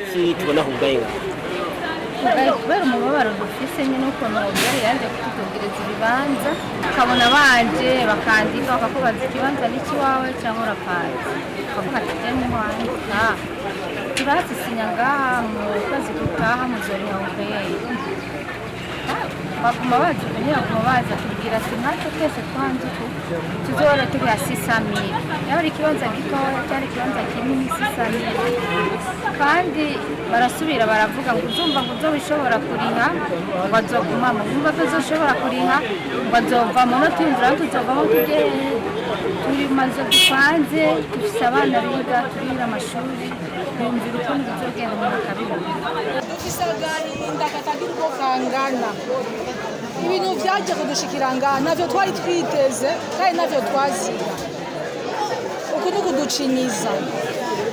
iki tubona kugayenga kubera umubabaro dufise nyine ukuntu ubere yaje kutubwiriza ibibanza ukabona banje bakandika bakakubaza ikibanza n'ikiwawe cyangwa urapazi ukavuga ati jene wandika turasisinya ngaha mu kwezi gutaha muzoriha ubere baguma baje kunyura ku mabaza tubwira ati natwe twese twanze tuzora tubiha 600,000 yari ikibanza gitoya cyari ikibanza kinini 600,000 kandi barasubira baravuga ngo uzumva ngo uzobishobora kuriha ngo azoguma mu umva tuzoshobora kuriha ngo azovamo no twinjira tuzovamo turi maze dupanze dufise abana biga turira amashuri yumvira ukuntu bizogenda mu makabiri dufise agahinda katagira uko kangana ibintu vyaje kudushikira ngaha navyo twari twiteze kandi navyo twaziga uku ni kuducinyiza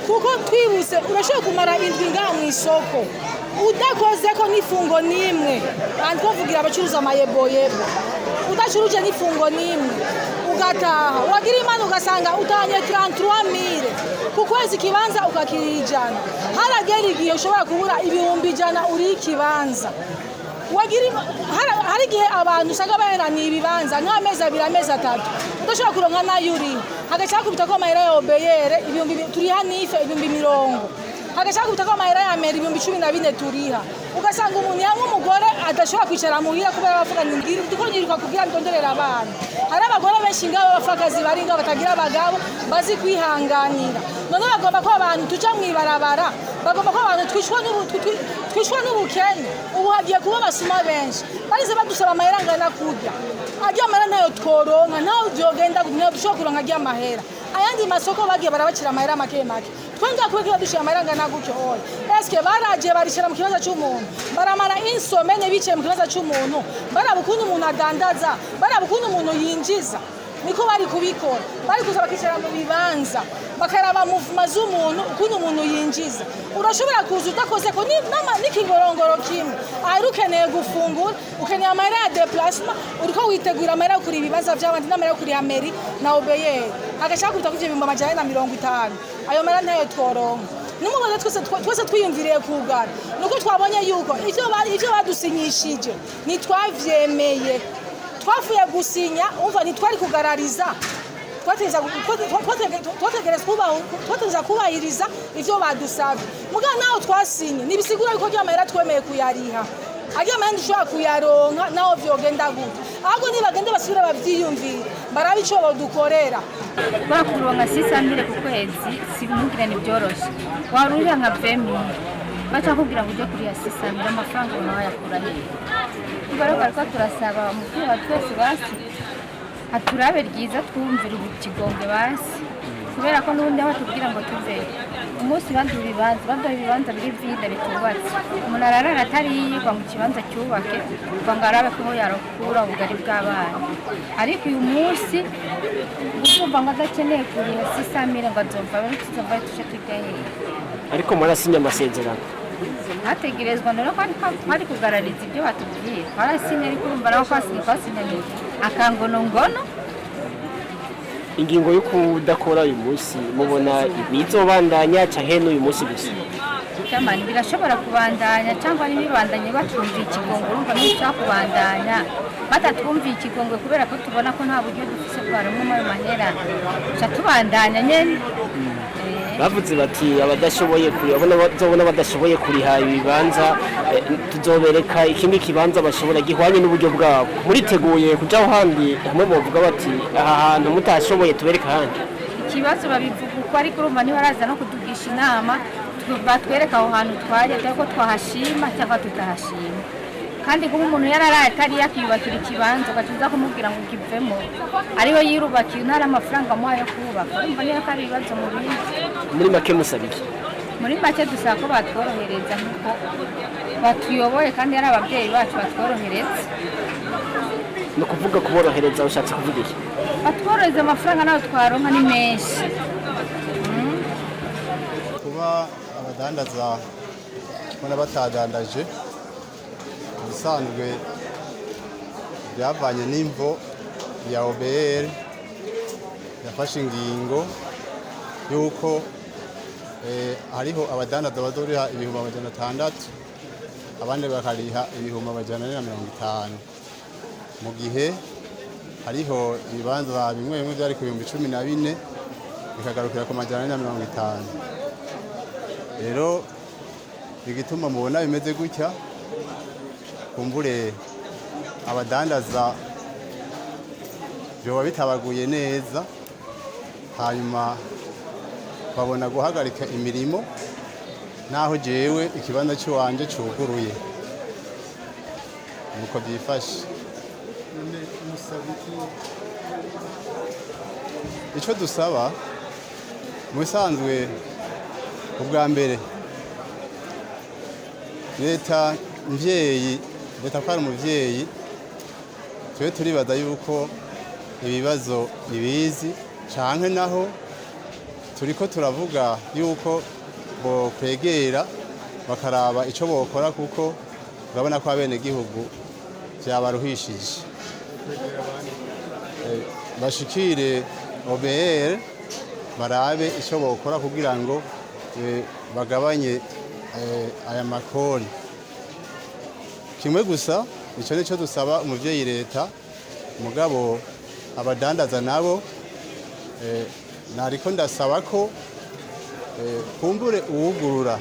kuko twibuse urashobora kumara indwi ngaha mu isoko udakozeko n'ifungo n'imwe kandi twavugira abacuruza amayeboyebo udacuruje n'ifungo n'imwe ugataha wagira imana ugasanga utanye 33,000 ku kwezi ikibanza ukakirijana haragera igihe ushobora kubura ibihumbi 100 uri ikibanza hari igihe abantu usanga baheraniye ibibanza nk'amezi 2 amezi 3 udashobora kuronka nayo uri hagashaka kubita ko amahera ya obeyere ibihumbi turiha nife ibihumbi 70 hagashaka kubita ko amahera ya meri ibihumbi 14 turiha ugasanga umuntu yamwe umugore adashobora kwicara muhira kubera bavuga ngiri dukonyiruka kugira ndonderera abana hari abagore benshi ngabo bafakazi bari ngabo batagira abagabo bazi kwihanganira none bagomba ko abantu tuja mwibarabara bagomba ko abantu twishwa n'ubukene ubu hagiye kuba basuma benshi barize badusaba amahera ngana kurya ajya amahera nayo tworonka naho byogenda nayo dushobora kuronka ajya amahera ayandi masoko bagiye barabacira amahera make make twanga kubikira dushira amahera ngana gutyo oya eske baraje barishira mu kibazo cy'umuntu baramara insomene bice mu kibazo cy'umuntu barabukuntu umuntu adandaza barabukuntu umuntu yinjiza niko bari kubikora bari kuza bakicara mu bibanza bakaraba mu maz'umuntu ukuntu umuntu yinjiza urashobora kuza udakoze ko n'ikigorongoro kimwe ari ukeneye gufungura ukeneye amahera ya déplacement uriko witegura amahera kuri ibibanza by'abandi n'amahera kuri Ameri na obeyere agashaka kubita kuvye 150 ayo mahera ntayo tworonka n'umubone twese twiyumviriye kugara nuko twabonye yuko ivyo badusinyishije nitwavyemeye twafuye gusinya umva nitwari kugarariza twategereza kubahiriza ivyo badusabye muga naho twasinye nibisigura yuko by'amahera twemeye kuyariha ajya amahera dushobora kuyaronka naho vyogenda gute ahubwo nibagende basubire bavyiyumvire barabe ico bodukorera bakuronka 600,000 ku kwezi simubwira ni byoroshe warurira nka vemi bacha kugira ngo uje kuri ya 600,000 amafaranga nawe yakura he kugaragara ko turasaba umukuru wa twese basi haturabe ryiza twumvira ubukigombe basi kubera ko n'ubundi aho tubwira ngo tuve umunsi banduye ibibanza biri vide bitubatse umuntu ararara atariyigwa mu kibanza cyubake ngo ngarabe ko yarokura ubugari bw'abana ariko uyu munsi gusumva ngo adakeneye kuriha 600,000 ngo azova tuje tugaye ariko murasinya amasezerano hategerezwa nero ko ari kugarariza ibyo batubwiye twarasinye ariko urumva naho kwasinya akangono ingingo yo kudakora uyu munsi mubona bizobandanya canke n'uyu munsi gusa cyamani birashobora kubandanya cyangwa n'ibibandanye bacumviye ikigongo urumva n'icyo kubandanya batatwumviye ikigongo kubera ko tubona ko nta buryo dufise bwarumwe mu mahera cha tubandanya nyene bavuze bati abadashoboye bazobona badashoboye kuriha ibibanza tuzobereka ikindi kibanza bashobora gihwanye n'uburyo bwabo muriteguye kuja handi hamwe bovuga bati aha hantu mutashoboye tubereka handi ikibazo babivuga uko ariko urumva niho araza no kudugisha inama batwereka aho hantu twaje ko twahashima cyangwa tutahashima kandi kuba umuntu yararaye atari yakiyubakira ikibanza ugacuza kumubwira ngo kivemo ariho yirubakiye ntari amafaranga amuha yo kubaka urumva niyo ko ari ibibazo mu bindi muri make musabiki muri make dusaba ko batworohereza nk'uko batuyoboye kandi ari ababyeyi bacu batworohereza ni ukuvuga kuborohereza ushatse kuvuga iki batworohereza amafaranga nayo twaronka ni menshi kuba abadandaza mbona batadandaje bisanzwe byavanye n'imvo ya OBR yafashe ingingo yuko hariho abadandaza bazoriha ibihumbi 600, abandi bakariha ibihumbi 450, mu gihe hariho ibibanza bimwe bimwe byari ku bihumbi 14 bikagarukira ku 450. Rero igituma mubona bimeze gutya, kumbure abadandaza byoba bitabaguye neza, hanyuma babona guhagarika imirimo naho jewe ikibanza cy'iwanje cuguruye. Nuko byifashe. Icyo dusaba mu bisanzwe, ubwa mbere leta ko ari umuvyeyi, twe turibaza yuko ibibazo ibizi canke naho turiko turavuga yuko bo kwegera bakaraba ico bokora, kuko urabona ko abene gihugu vyabaruhishije. Bashikire OBR barabe ico bokora kugira ngo bagabanye aya makori. Kimwe gusa ico nico dusaba umuvyeyi leta, mugabo abadandaza nabo nariko ndasaba ko kumbure uwugurura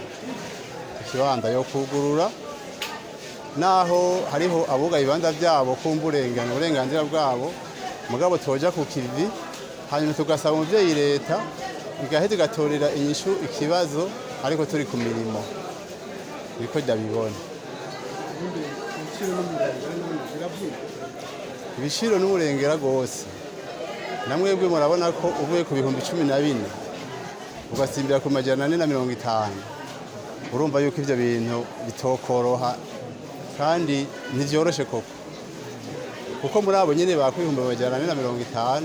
ikibanza yo kugurura, naho hariho abuga ibibanza byabo kumburengana uburenganzira bwabo, mugabo toja ku kivi, hanyuma tugasaba umuvyeyi leta igahita igatorera inyishu ikibazo, ariko turi ku mirimo niko ndabibona. Ibiciro n'umurengera rwose, namwebwe murabona ko uvuye ku bihumbi 14 ugasimbira ku 450, urumva yuko ivyo bintu bitokoroha kandi ntivyoroshe koko, kuko muri abo nyene bakwihumbi 450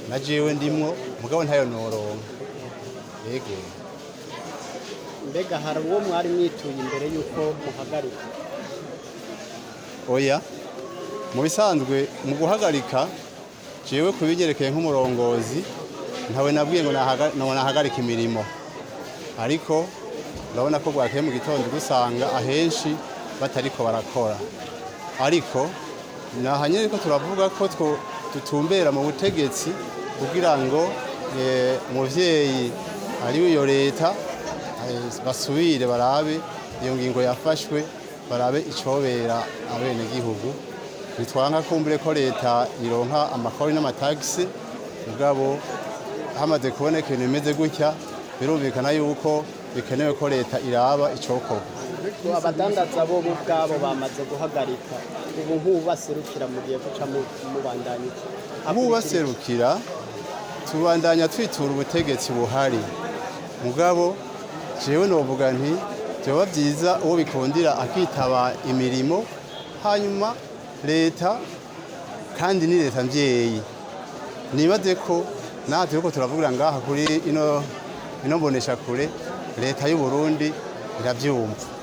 na jewe ndimwo, mugabo ntayo noronka. Yego, mbega hari uwo mwari mwituye imbere yuko muhagarika? Oya, mu bisanzwe mu guhagarika jewe kubinyerekeye nk'umurongozi ntawe nabwiye ngo nahagarika imirimo, ariko urabona ko bwakeye mu gitondo dusanga ahenshi batariko barakora, ariko nahanye ko turavuga ko tutumbera mu butegetsi kugira ngo umuvyeyi ari iyo leta basubire barabe iyo ngingo yafashwe, barabe icobera abene gihugu. Nitwanka kumbure ko leta ironka amakori n'amatagisi, mugabo hamaze kuboneka ibintu bimeze gutya, birumvikana yuko bikenewe ko leta iraba icokorwa. Abadandaza bo ubwabo bamaze guhagarika, ubu nk'ubaserukira mu gihe guca mubandanya iki? Nk'ubaserukira tubandanya twitura ubutegetsi buhari, mugabo jewe novuga nti byoba byiza uwo bikundira akitaba imirimo, hanyuma leta kandi ni leta mvyeyi. Nibaze ko natwe uko turavugira ngaha kuri ino mbonesha kure, leta y'u Burundi iravyumva.